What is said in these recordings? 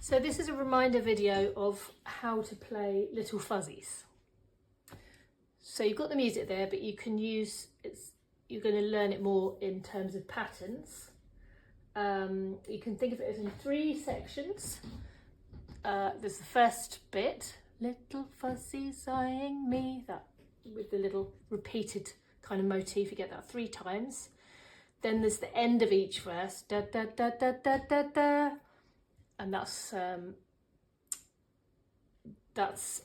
So this is a reminder video of how to play Little Fuzzies. So you've got the music there, but you can use you're going to learn it more in terms of patterns. You can think of it as in 3 sections. There's the first bit, little fuzzies eyeing me, that with the little repeated kind of motif, you get that 3 times. Then there's the end of each verse, da da da da da da da, and that's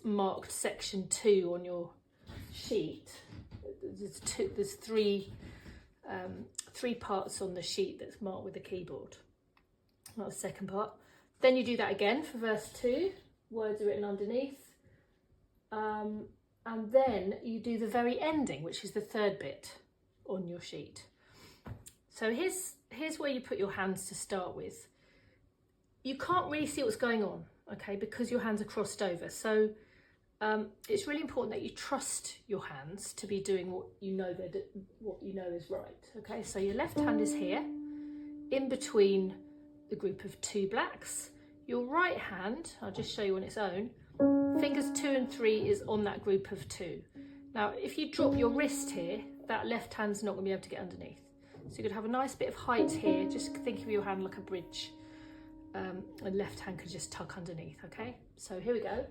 marked section 2 on your sheet. There's three parts on the sheet that's marked with the keyboard. That's the second part. Then you do that again for verse 2. Words are written underneath. And then you do the very ending, which is the 3rd bit on your sheet. So here's where you put your hands to start with. You can't really see what's going on, okay, because your hands are crossed over. So it's really important that you trust your hands to be doing what you know is right. Okay, so your left hand is here, in between the group of 2 blacks. Your right hand, I'll just show you on its own, fingers 2 and 3 is on that group of 2. Now, if you drop your wrist here, that left hand's not going to be able to get underneath. So you're going to have a nice bit of height here. Just think of your hand like a bridge. And left hand could just tuck underneath, okay? So here we go.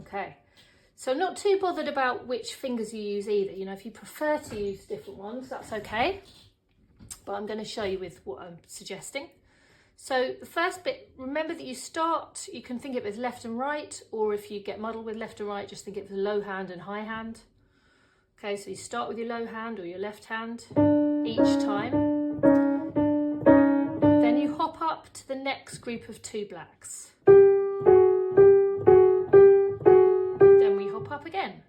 Okay, so not too bothered about which fingers you use either. You know, if you prefer to use different ones, that's okay. But I'm going to show you with what I'm suggesting. So the first bit, remember that you can think of it as left and right, or if you get muddled with left and right, just think of it as low hand and high hand. Okay, so you start with your low hand or your left hand each time. Then you hop up to the next group of 2 blacks. Up again.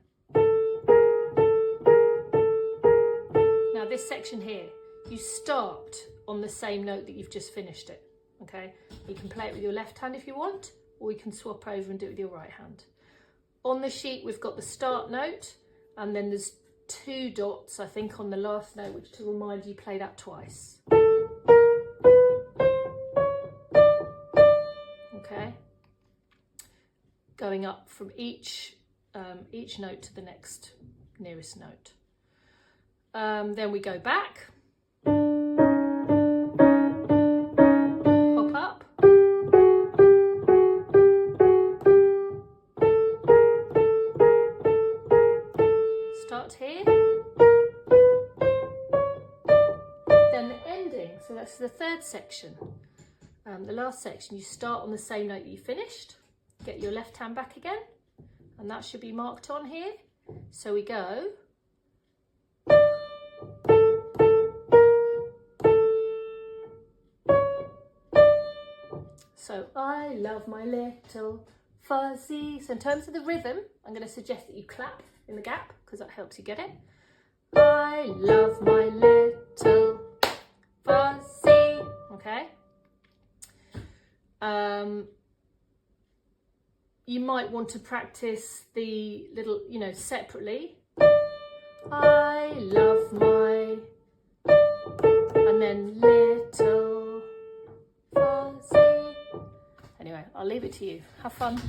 Now this section here, you start on the same note that you've just finished it, okay? You can play it with your left hand if you want, or you can swap over and do it with your right hand. On the sheet we've got the start note, and then there's 2 dots, I think, on the last note, which to remind you play that twice. Okay? Going up from each note to the next nearest note. Then we go back, hop up, start here, then the ending, so that's the 3rd section. The last section, you start on the same note that you finished, get your left hand back again, and that should be marked on here. So we go. So I love my little fuzzies. So in terms of the rhythm, I'm going to suggest that you clap in the gap because that helps you get it. I love my little fuzzy. Okay. You might want to practice the little, separately. I love my, and then little fuzzy. Anyway, I'll leave it to you. Have fun.